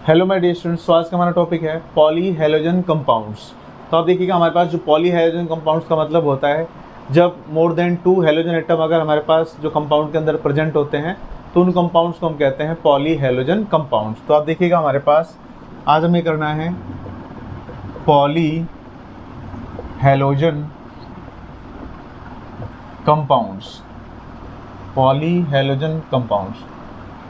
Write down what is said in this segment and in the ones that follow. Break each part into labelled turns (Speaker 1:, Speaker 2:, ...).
Speaker 1: Hello my dear students, तो आज का हमारा टॉपिक है पॉली हैलोजन कंपाउंड्स। तो आप देखिएगा हमारे पास जो पॉली हैलोजन कंपाउंड्स का मतलब होता है जब मोर देन 2 हैलोजन एटम अगर हमारे पास जो कंपाउंड के अंदर प्रेजेंट होते हैं तो उन कंपाउंड्स को हम कहते हैं पॉली हैलोजन कंपाउंड्स। तो आप देखिएगा हमारे पास आज हमें करना है poly halogen compounds, poly halogen compounds.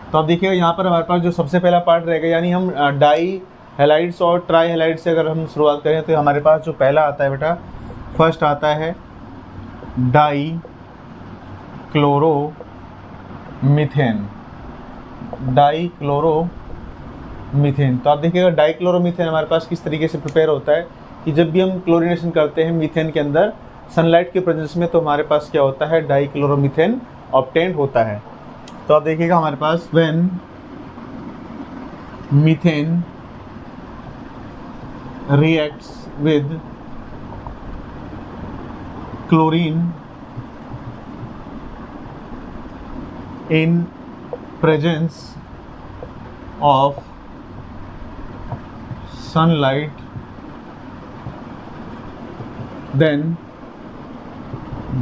Speaker 1: तो आप देखिएगा यहाँ पर हमारे पास जो सबसे पहला पार्ट रहेगा, यानी हम डाई हैलाइड्स और ट्राई हैलाइड से अगर हम शुरुआत करें तो हमारे पास जो पहला आता है बेटा, फर्स्ट आता है die chloro methane, die chloro methane. तो आप देखिएगा डाई क्लोरो मीथेन हमारे पास किस तरीके से प्रिपेयर होता है कि जब भी हम क्लोरीनेशन करते हैं मीथेन के अंदर सनलाइट के प्रेजेंस में, तो हमारे पास क्या होता है, डाई क्लोरो मीथेन ऑब्टेन्ड होता है। तो आप देखिएगा हमारे पास when methane reacts with chlorine in presence of sunlight, then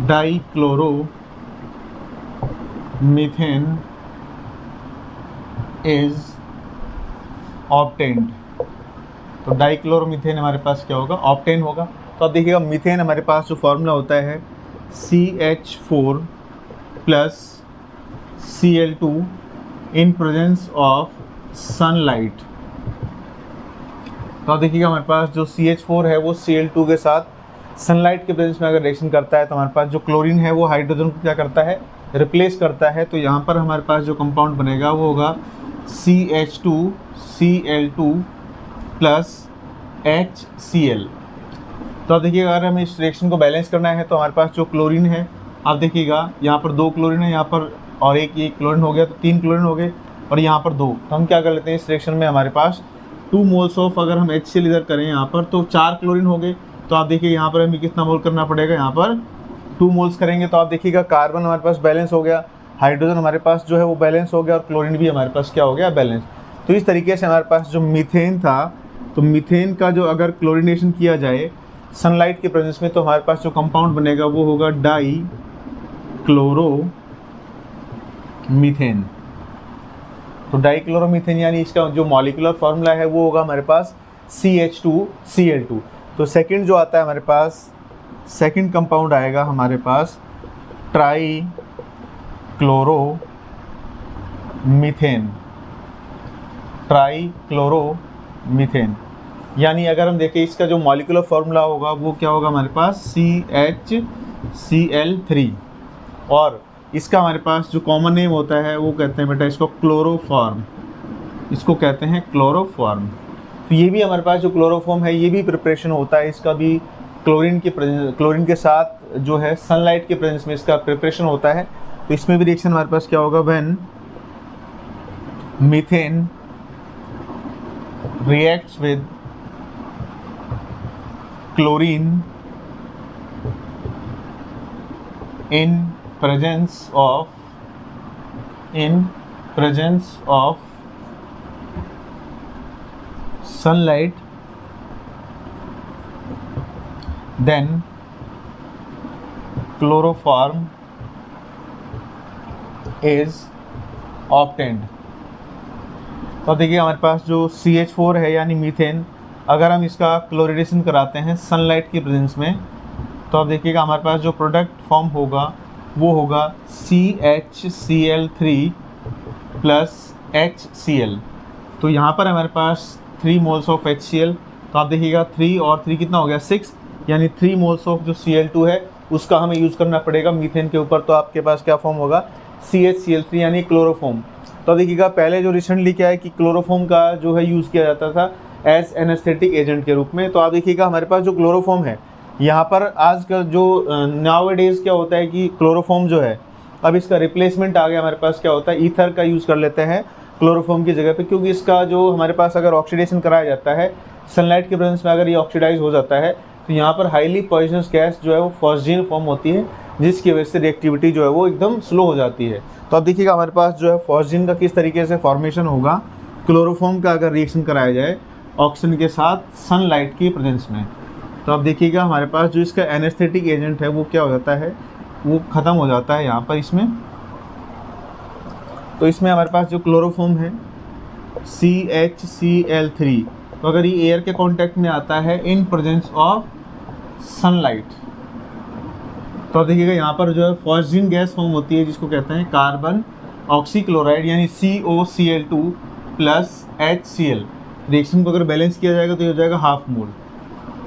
Speaker 1: dichloromethane is obtained। तो डाइक्लोरोमीथेन हमारे पास क्या होगा, ऑब्टेन होगा। तो आप देखिएगा मीथेन हमारे पास जो फॉर्मूला होता है CH4 plus Cl2 in presence of sunlight. तो आप देखिएगा हमारे पास जो CH4 है वो Cl2 के साथ सनलाइट के प्रेजेंस में अगर रिएक्शन करता है तो हमारे पास जो क्लोरीन है वो हाइड्रोजन को क्या करता है, रिप्लेस करता है। तो यहाँ पर हमारे पास जो कंपाउंड बनेगा वो होगा CH2Cl2 प्लस HCl। तो आप देखिएगा अगर हमें इस रिएक्शन को बैलेंस करना है तो हमारे पास जो क्लोरीन है, आप देखिएगा यहाँ पर 2 क्लोरीन है, यहाँ पर और एक क्लोरीन हो गया, तो 3 क्लोरीन हो गए और यहाँ पर 2। तो हम क्या कर लेते हैं, इस रिएक्शन में हमारे पास 2 मोल्स ऑफ, अगर हम HCl इधर करें यहाँ पर तो 4 क्लोरीन हो गए। तो आप देखिए यहाँ पर हमें कितना मोल करना पड़ेगा, यहाँ पर 2 मोल्स करेंगे। तो आप देखिएगा कार्बन हमारे पास बैलेंस हो गया, हाइड्रोजन हमारे पास जो है वो बैलेंस हो गया और क्लोरीन भी हमारे पास क्या हो गया, बैलेंस। तो इस तरीके से हमारे पास जो मीथेन था, तो मीथेन का जो अगर क्लोरीनेशन किया जाए सनलाइट के प्रेजेंस में तो हमारे पास जो कंपाउंड बनेगा वो होगा डाई क्लोरो मीथेन। तो डाइक्लोरोमीथेन यानी इसका जो मॉलिक्यूलर फार्मूला है वो होगा हमारे पास CH2Cl2। तो सेकंड जो आता है हमारे पास, सेकंड कंपाउंड आएगा हमारे पास trichloromethane, trichloromethane. यानी अगर हम देखें इसका जो मॉलिक्यूलर फार्मूला होगा वो क्या होगा हमारे पास CHCl3, और इसका हमारे पास जो कॉमन नेम होता है वो कहते हैं बेटा इसको क्लोरोफॉर्म, इसको कहते हैं क्लोरोफॉर्म। तो ये भी हमारे पास जो क्लोरोफॉर्म है ये भी प्रिपरेशन होता है, इसका भी क्लोरीन के साथ जो है सनलाइट के प्रेजेंस में इसका प्रिपरेशन होता है। तो इसमें भी रिएक्शन हमारे पास क्या होगा, when methane reacts with chlorine in presence of sunlight, then chloroform is obtained। तो देखिए हमारे पास जो CH4 है यानी मीथेन, अगर हम इसका क्लोरीनेशन कराते हैं सनलाइट की प्रेजेंस में तो आप देखिएगा हमारे पास जो प्रोडक्ट फॉर्म होगा वो होगा CHCl3 प्लस HCl। तो यहाँ पर हमारे पास 3 मोल्स ऑफ HCl। तो आप देखिएगा 3 और 3 कितना हो गया, 6, यानी 3 मोल्स ऑफ जो Cl2 है उसका हमें यूज़ करना पड़ेगा मीथेन के ऊपर। तो आपके पास क्या फॉर्म होगा, CHCl3 यानी क्लोरोफॉर्म। तो देखिएगा पहले जो रिसेंटली क्या है कि क्लोरोफॉर्म का जो है यूज़ किया जाता था एज एनेस्थेटिक एजेंट के रूप में। तो आप देखिएगा हमारे पास जो क्लोरोफॉर्म है यहाँ पर आजकल जो नाउ डेज क्या होता है कि क्लोरोफॉर्म जो है अब इसका रिप्लेसमेंट आ गया, हमारे पास क्या होता है ईथर का यूज़ कर लेते हैं क्लोरोफॉर्म की जगह पे, क्योंकि इसका जो हमारे पास अगर ऑक्सीडेशन कराया जाता है सनलाइट के प्रेजेंस में, अगर ये ऑक्सीडाइज हो जाता है तो यहाँ पर हाईली पॉइजनस गैस जो है वो फॉस्जीन फॉर्म होती है, जिसकी वजह से रिएक्टिविटी जो है वो एकदम स्लो हो जाती है। तो अब देखिएगा हमारे पास जो है फॉस्जीन का किस तरीके से फॉर्मेशन होगा, क्लोरोफॉर्म का अगर रिएक्शन कराया जाए ऑक्सीजन के साथ सनलाइट की प्रेजेंस में, तो आप देखिएगा हमारे पास जो इसका एनेस्थेटिक एजेंट है वो क्या हो जाता है, वो ख़त्म हो जाता है यहाँ पर इसमें। तो इसमें हमारे पास जो क्लोरोफॉर्म है CHCl3, तो अगर ये एयर के कांटेक्ट में आता है इन प्रेजेंस ऑफ सनलाइट, तो आप देखिएगा यहाँ पर जो है फॉस्जीन गैस फॉर्म होती है जिसको कहते हैं कार्बन ऑक्सीक्लोराइड यानी COCl2 प्लस HCl। रिएक्शन को अगर बैलेंस किया जाएगा तो ये हो जाएगा हाफ मोल।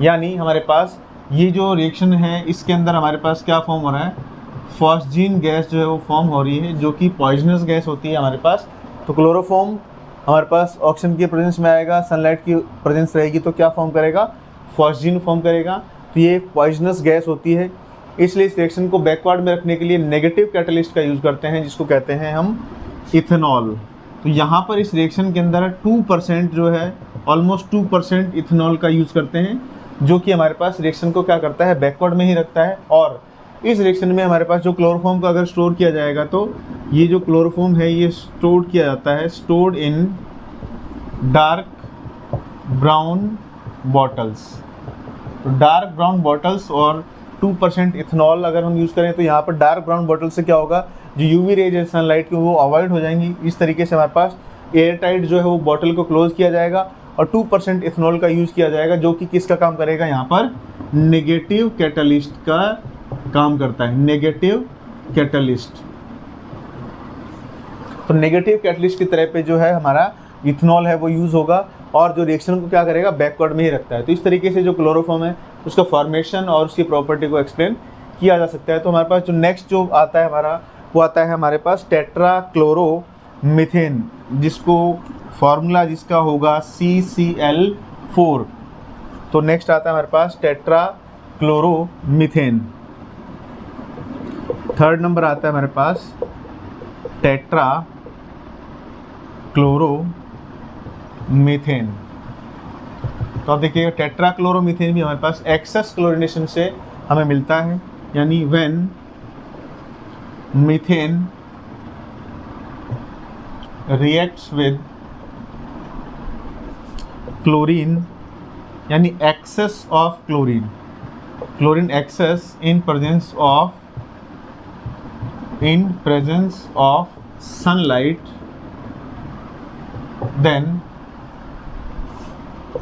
Speaker 1: यानी हमारे पास ये जो रिएक्शन है इसके अंदर हमारे पास क्या फॉर्म हो रहा है, फॉस्जीन गैस जो है वो फॉर्म हो रही है जो कि पॉइजनस गैस होती है हमारे पास। तो क्लोरोफॉर्म हमारे पास ऑक्सीजन की प्रेजेंस में आएगा, सनलाइट की प्रेजेंस रहेगी तो क्या फॉर्म करेगा, फॉस्जीन फॉर्म करेगा। तो ये पॉइजनस गैस होती है, इसलिए इस रिएक्शन को बैकवर्ड में रखने के लिए नेगेटिव कैटलिस्ट का यूज़ करते हैं जिसको कहते हैं हम इथेनॉल। तो यहाँ पर इस रिएक्शन के अंदर 2% जो है, ऑलमोस्ट 2% इथेनॉल का यूज़ करते हैं जो कि हमारे पास रिएक्शन को क्या करता है, बैकवर्ड में ही रखता है। और इस रिएक्शन में हमारे पास जो क्लोरोफॉर्म का अगर स्टोर किया जाएगा तो ये जो क्लोरोफॉर्म है ये स्टोर किया जाता है, stored in dark brown bottles. तो डार्क ब्राउन बॉटल्स और 2% इथेनॉल अगर हम यूज़ करें तो यहाँ पर डार्क ब्राउन बॉटल से क्या होगा, जो यूवी रेज है सनलाइट की वो अवॉइड हो जाएंगी। इस तरीके से हमारे पास एयर टाइट जो है वो बॉटल को क्लोज किया जाएगा और 2% इथेनॉल का यूज़ किया जाएगा जो कि किसका काम करेगा, यहाँ पर नेगेटिव कैटलिस्ट का काम करता है, नेगेटिव कैटलिस्ट। तो नेगेटिव कैटलिस्ट की तरह पे जो है हमारा इथेनॉल है वो यूज़ होगा और जो रिएक्शन को क्या करेगा, बैकवर्ड में ही रखता है। तो इस तरीके से जो क्लोरोफॉर्म है उसका फॉर्मेशन और उसकी प्रॉपर्टी को एक्सप्लेन किया जा सकता है। तो हमारे पास जो नेक्स्ट जो आता है हमारा, वो आता है हमारे पास टेट्राक्लोरोमीथेन, जिसको फार्मूला जिसका होगा CCl4। तो नेक्स्ट आता है हमारे पास टेट्राक्लोरोमीथेन। थर्ड नंबर आता है हमारे पास टेट्राक्लोरोमीथेन। तो आप देखिएगा टेट्राक्लोरोमीथेन भी हमारे पास एक्सेस क्लोरिनेशन से हमें मिलता है, यानी when methane reacts with chlorine, यानी excess of chlorine excess in presence of sunlight, then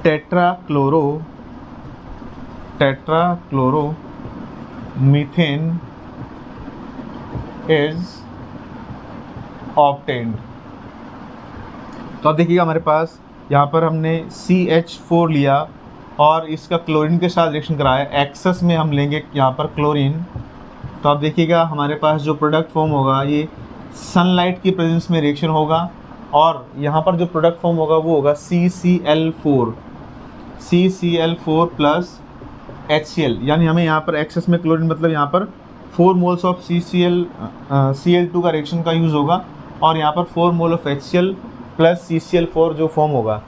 Speaker 1: tetrachloromethane is obtained. तो अब देखिएगा हमारे पास यहाँ पर हमने CH4 लिया और इसका क्लोरीन के साथ रिएक्शन कराया, एक्सेस में हम लेंगे यहाँ पर क्लोरीन। तो आप देखिएगा हमारे पास जो प्रोडक्ट फॉर्म होगा ये सनलाइट की प्रेजेंस में रिएक्शन होगा और यहाँ पर जो प्रोडक्ट फॉर्म होगा वो होगा CCl4 प्लस HCl। यानी हमें यहाँ पर एक्सेस में क्लोरीन मतलब यहाँ पर 4 मोल्स ऑफ Cl2 का रिएक्शन का यूज़ होगा और यहाँ पर 4 mole of HCl plus CCl4 जो फॉर्म होगा,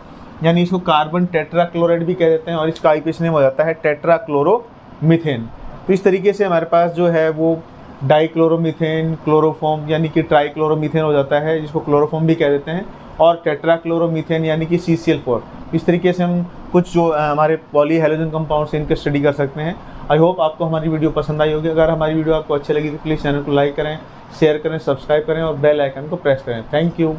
Speaker 1: यानी इसको कार्बन टेट्राक्लोराइड भी कह देते हैं और इसका आईपीएच नेम हो जाता है टेट्राक्लोरोमीथेन। तो इस तरीके से हमारे पास जो है वो डाइक्लोरोमीथेन, क्लोरोफॉर्म यानी कि ट्राइक्लोरोमीथेन हो जाता है जिसको क्लोरोफॉर्म भी कह देते हैं, और टेट्राक्लोरोमीथेन यानी कि CCl4। इस तरीके से हम कुछ जो हमारे पॉली हैलोजन कंपाउंड्स इनके स्टडी कर सकते हैं। आई होप आपको हमारी वीडियो पसंद आई होगी। अगर हमारी वीडियो आपको अच्छी लगी तो प्लीज़ चैनल को लाइक करें, शेयर करें, सब्सक्राइब करें और बेल आइकन को प्रेस करें। Thank you.